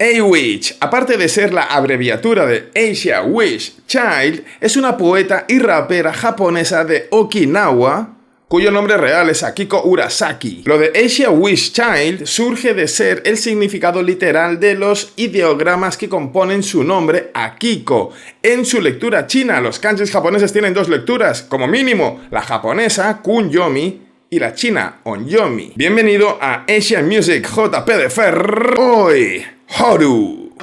A-Witch, aparte de ser la abreviatura de Asia Wish Child, es una poeta y rapera japonesa de Okinawa, cuyo nombre real es Akiko Urasaki. Lo de Asia Wish Child surge de ser el significado literal de los ideogramas que componen su nombre, Akiko. En su lectura china, los kanjis japoneses tienen dos lecturas, como mínimo, la japonesa, Kunyomi, y la china, Onyomi. Bienvenido a Asian Music JP de Fer. Hoy, Horu.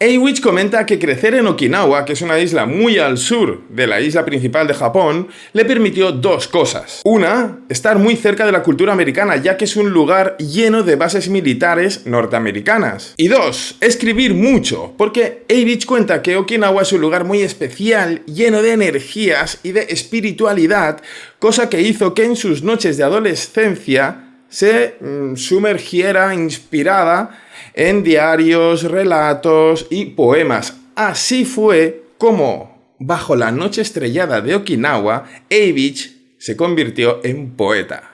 A-Witch comenta que crecer en Okinawa, que es una isla muy al sur de la isla principal de Japón, le permitió dos cosas. Una, estar muy cerca de la cultura americana, ya que es un lugar lleno de bases militares norteamericanas. Y dos, escribir mucho, porque A-Witch cuenta que Okinawa es un lugar muy especial, lleno de energías y de espiritualidad, cosa que hizo que en sus noches de adolescencia se sumergiera inspirada en diarios, relatos y poemas. Así fue como, bajo la noche estrellada de Okinawa, A-Witch se convirtió en poeta.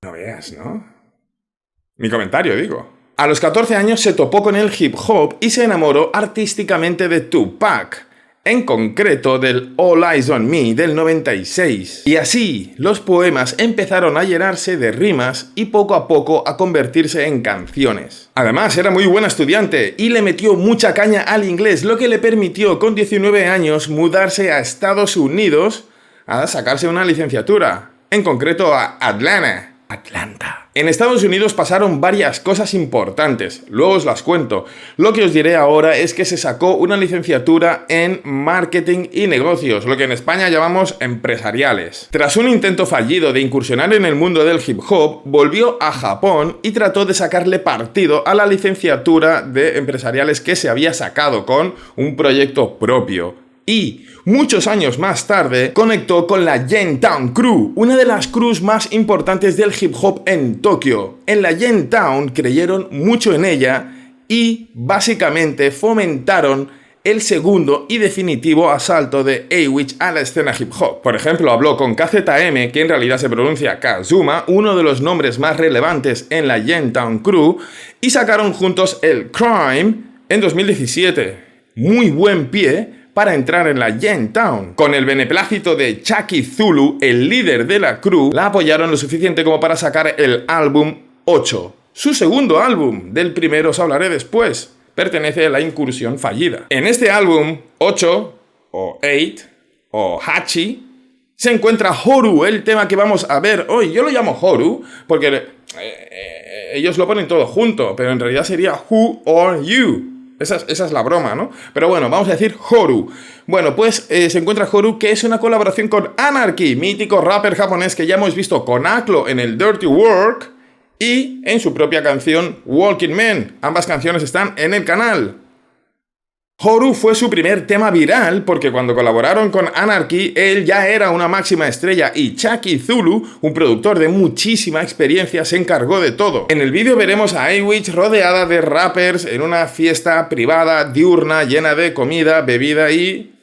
No veas, ¿no? Mi comentario, digo. A los 14 años se topó con el hip hop y se enamoró artísticamente de Tupac, en concreto del All Eyes on Me del 96. Y así, los poemas empezaron a llenarse de rimas y poco a poco a convertirse en canciones. Además, era muy buena estudiante y le metió mucha caña al inglés, lo que le permitió con 19 años mudarse a Estados Unidos a sacarse una licenciatura, en concreto a Atlanta. En Estados Unidos pasaron varias cosas importantes, luego os las cuento. Lo que os diré ahora es que se sacó una licenciatura en Marketing y Negocios, lo que en España llamamos empresariales. Tras un intento fallido de incursionar en el mundo del hip hop, volvió a Japón y trató de sacarle partido a la licenciatura de empresariales que se había sacado con un proyecto propio. Y, muchos años más tarde, conectó con la Gentown Crew, una de las crews más importantes del hip hop en Tokio. En la Gentown creyeron mucho en ella y, básicamente, fomentaron el segundo y definitivo asalto de A-Witch a la escena hip hop. Por ejemplo, habló con KZM, que en realidad se pronuncia Kazuma, uno de los nombres más relevantes en la Gentown Crew, y sacaron juntos el Crime en 2017. Muy buen pie para entrar en la Gentown. Con el beneplácito de Chucky Zulu, el líder de la crew, la apoyaron lo suficiente como para sacar el álbum 8. Su segundo álbum, del primero os hablaré después, pertenece a la incursión fallida. En este álbum, 8, o 8, o Hachi, se encuentra Horu, el tema que vamos a ver hoy. Yo lo llamo Horu porque ellos lo ponen todo junto, pero en realidad sería Who or You. Esa es la broma, ¿no? Pero bueno, vamos a decir Horu. Bueno, pues se encuentra Horu, que es una colaboración con Anarchy, mítico rapper japonés que ya hemos visto con Aklo en el Dirty Work y en su propia canción Walking Man. Ambas canciones están en el canal. Horu fue su primer tema viral porque cuando colaboraron con Anarchy, él ya era una máxima estrella y Chucky Zulu, un productor de muchísima experiencia, se encargó de todo. En el vídeo veremos a A-Witch rodeada de rappers en una fiesta privada diurna llena de comida, bebida y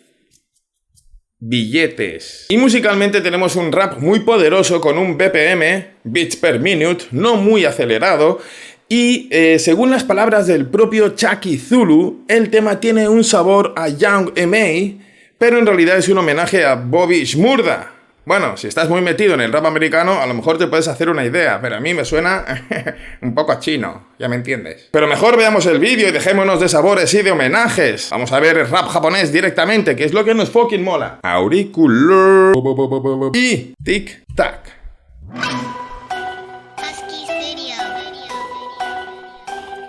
billetes. Y musicalmente tenemos un rap muy poderoso con un BPM, beats per minute, no muy acelerado. Y según las palabras del propio Chucky Zulu, el tema tiene un sabor a Young M.A., pero en realidad es un homenaje a Bobby Shmurda. Bueno, si estás muy metido en el rap americano, a lo mejor te puedes hacer una idea, pero a mí me suena un poco a chino, ya me entiendes. Pero mejor veamos el vídeo y dejémonos de sabores y de homenajes. Vamos a ver el rap japonés directamente, que es lo que nos fucking mola. Auricular y tic-tac.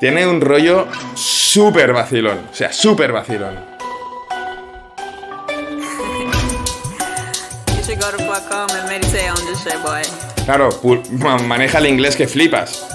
Tiene un rollo súper vacilón, o sea, súper vacilón. Claro, maneja el inglés que flipas.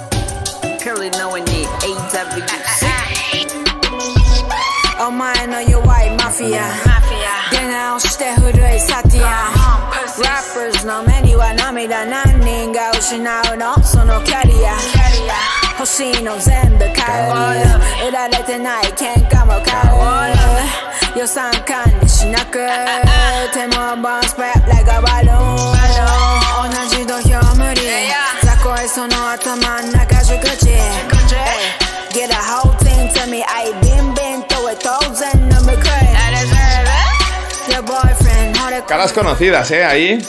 Get a whole team to me, I been through it, thousand number crazy. Your boyfriend, Caras conocidas, ahí.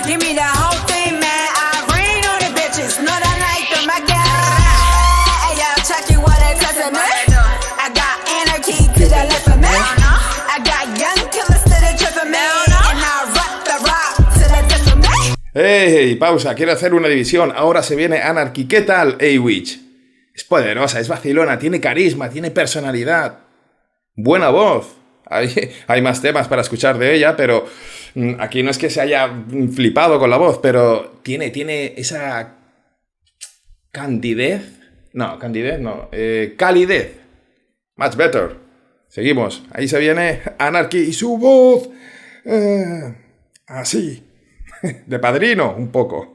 Give me the whole thing, man. I rain on the bitches. No, that like them. I got. Hey, yo, check you what it does to me. I got anarchy to the left of me. I got young killers to the trip of me. And I rock the rock to the death of me. ¡Hey! Pausa, quiero hacer una división. Ahora se viene Anarchy. ¿Qué tal, A-Witch? Es poderosa, es vacilona, tiene carisma, tiene personalidad. Buena voz. Hay más temas para escuchar de ella, pero aquí no es que se haya flipado con la voz, pero tiene esa candidez. No, candidez no. Calidez. Much better. Seguimos. Ahí se viene Anarchy y su voz. Así. De padrino, un poco.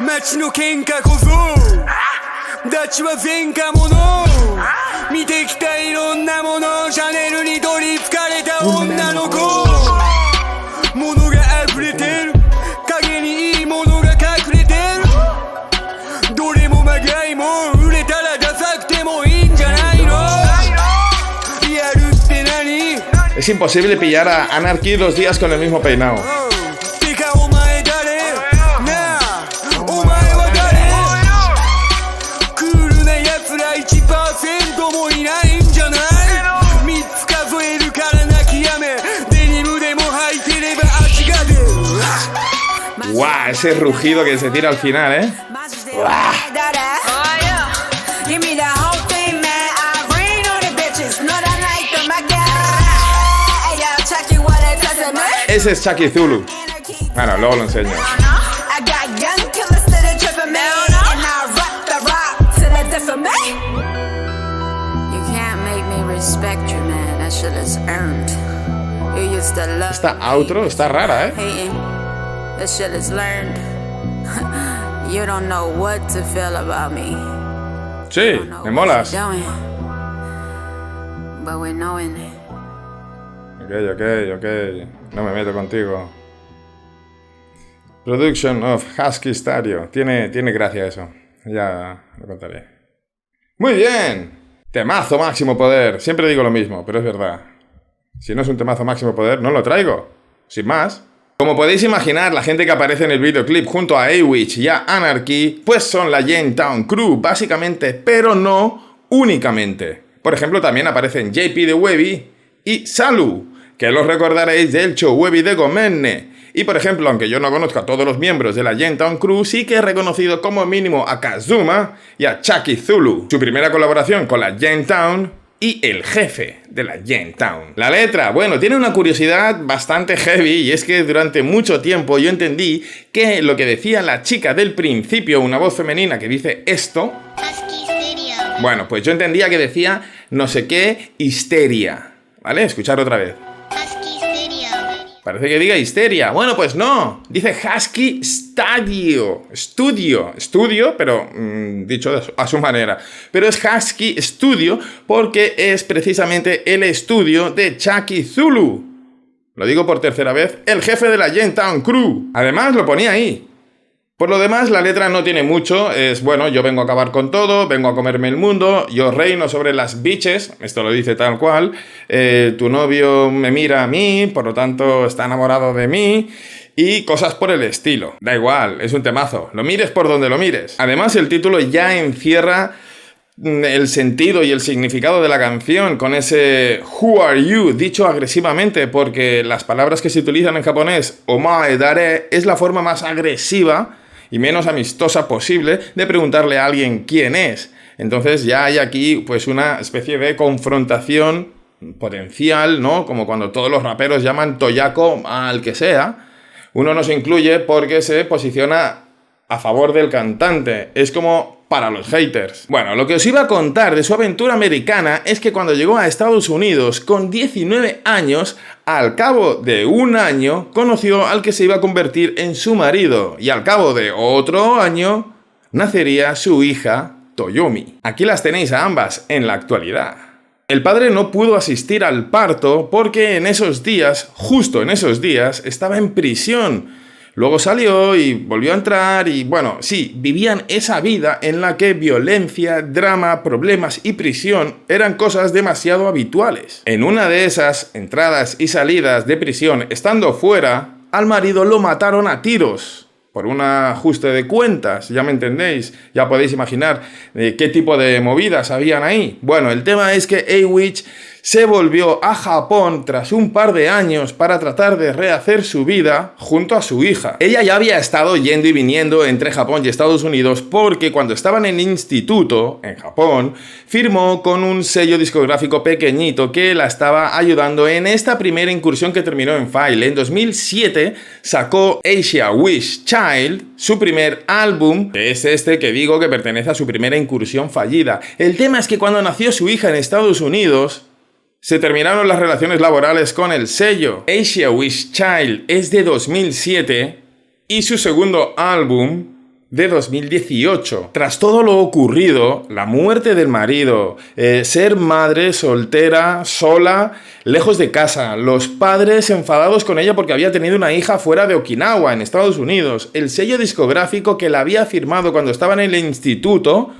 街の喧嘩こそダチは前科者見てきたいろんなものシャネルに取りつかれた女の子物が溢れてる影にいいものが隠れてるどれもまがいも売れたらダサくてもいいんじゃないのやるって何 Es imposible pillar a Anarchy 2 días con el mismo peinado. てかお前誰なあお前は誰クールな奴ら 1% もいないんじゃない3つ数えるから泣きやめデニムでも履いてれば足が出る ¡Guau! Ese rugido que se tira al final, ¿eh? Give me the whole thing, man. I rain on the bitches. No, that like them. I got. Hey, yo, check you what it does to me. Ese es Chucky Zulu. Bueno, luego lo enseño. I got young killers to the trip of me. And I rock the rock to the death of me. You can't make me respect you, man. That shit is earned. You used to love Esta outro está rara, ¿eh? hating. That shit is learned. You don't know what to feel about me. Sí, me molas. But we're knowing it. Ok. No me meto contigo. Production of Husky Stereo. Tiene gracia eso. Ya lo contaré. Muy bien. Temazo máximo poder. Siempre digo lo mismo, pero es verdad. Si no es un temazo máximo poder, no lo traigo. Sin más. Como podéis imaginar, la gente que aparece en el videoclip junto a A-Witch y a Anarchy, pues son la Jamestown Crew, básicamente, pero no únicamente. Por ejemplo, también aparecen JP de Webby y Salu, que los recordaréis del show Webby de Gomenne. Y por ejemplo, aunque yo no conozco a todos los miembros de la Jamestown Crew, sí que he reconocido como mínimo a Kazuma y a Chucky Zulu. Su primera colaboración con la Jamestown y el jefe de la Jamestown. La letra, bueno, tiene una curiosidad bastante heavy, y es que durante mucho tiempo yo entendí que lo que decía la chica del principio, una voz femenina que dice esto, bueno, pues yo entendía que decía no sé qué histeria, ¿vale? Escuchar otra vez. Parece que diga histeria. Bueno, pues no. Dice Husky Studio. Estudio, pero dicho a su manera. Pero es Husky Studio porque es precisamente el estudio de Chucky Zulu. Lo digo por tercera vez. El jefe de la Jamestown Crew. Además, lo ponía ahí. Por lo demás, la letra no tiene mucho. Es, bueno, yo vengo a acabar con todo, vengo a comerme el mundo, yo reino sobre las bitches, esto lo dice tal cual, tu novio me mira a mí, por lo tanto está enamorado de mí, y cosas por el estilo. Da igual, es un temazo, lo mires por donde lo mires. Además, el título ya encierra el sentido y el significado de la canción con ese Who are you dicho agresivamente, porque las palabras que se utilizan en japonés, omae dare, es la forma más agresiva y menos amistosa posible de preguntarle a alguien quién es. Entonces ya hay aquí pues una especie de confrontación potencial, ¿no? Como cuando todos los raperos llaman toyaco al que sea. Uno no se incluye porque se posiciona a favor del cantante. Es como para los haters. Bueno, lo que os iba a contar de su aventura americana es que cuando llegó a Estados Unidos con 19 años, al cabo de un año, conoció al que se iba a convertir en su marido. Y al cabo de otro año, nacería su hija Toyomi. Aquí las tenéis a ambas en la actualidad. El padre no pudo asistir al parto porque en esos días, justo en esos días, estaba en prisión. Luego salió y volvió a entrar y, bueno, sí, vivían esa vida en la que violencia, drama, problemas y prisión eran cosas demasiado habituales. En una de esas entradas y salidas de prisión, estando fuera, al marido lo mataron a tiros. Por un ajuste de cuentas, ya me entendéis, ya podéis imaginar qué tipo de movidas habían ahí. Bueno, el tema es que A-Witch se volvió a Japón tras un par de años para tratar de rehacer su vida junto a su hija. Ella ya había estado yendo y viniendo entre Japón y Estados Unidos porque cuando estaba en el instituto, en Japón, firmó con un sello discográfico pequeñito que la estaba ayudando en esta primera incursión que terminó en File. En 2007 sacó Asia Wish Child, su primer álbum, que es este que digo que pertenece a su primera incursión fallida. El tema es que cuando nació su hija en Estados Unidos, se terminaron las relaciones laborales con el sello. Asia Wish Child es de 2007 y su segundo álbum de 2018. Tras todo lo ocurrido, la muerte del marido, ser madre soltera, sola, lejos de casa, los padres enfadados con ella porque había tenido una hija fuera de Okinawa, en Estados Unidos, el sello discográfico que la había firmado cuando estaba en el instituto,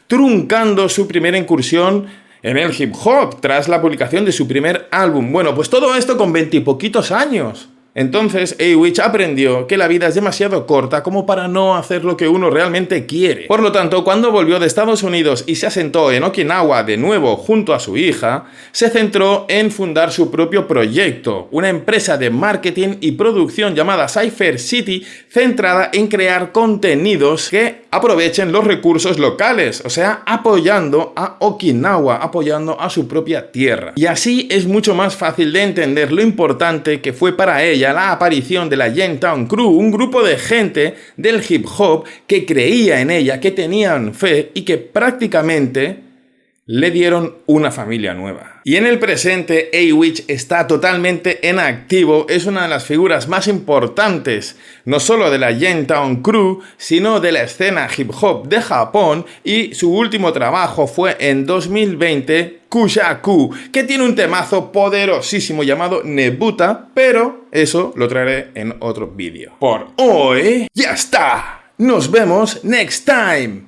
truncando su primera incursión en el hip hop tras la publicación de su primer álbum. Bueno, pues todo esto con 20 y poquitos años. Entonces, A-Witch aprendió que la vida es demasiado corta como para no hacer lo que uno realmente quiere. Por lo tanto, cuando volvió de Estados Unidos y se asentó en Okinawa de nuevo junto a su hija, se centró en fundar su propio proyecto, una empresa de marketing y producción llamada Cypher City, centrada en crear contenidos que aprovechen los recursos locales, o sea, apoyando a Okinawa, apoyando a su propia tierra. Y así es mucho más fácil de entender lo importante que fue para ella la aparición de la Jamestown Crew, un grupo de gente del hip hop que creía en ella, que tenían fe y que prácticamente le dieron una familia nueva. Y en el presente, A-Witch está totalmente en activo, es una de las figuras más importantes, no solo de la Jamestown Crew, sino de la escena hip hop de Japón, y su último trabajo fue en 2020, Kushaku, que tiene un temazo poderosísimo llamado Nebuta, pero eso lo traeré en otro vídeo. Por hoy, ya está. Nos vemos next time.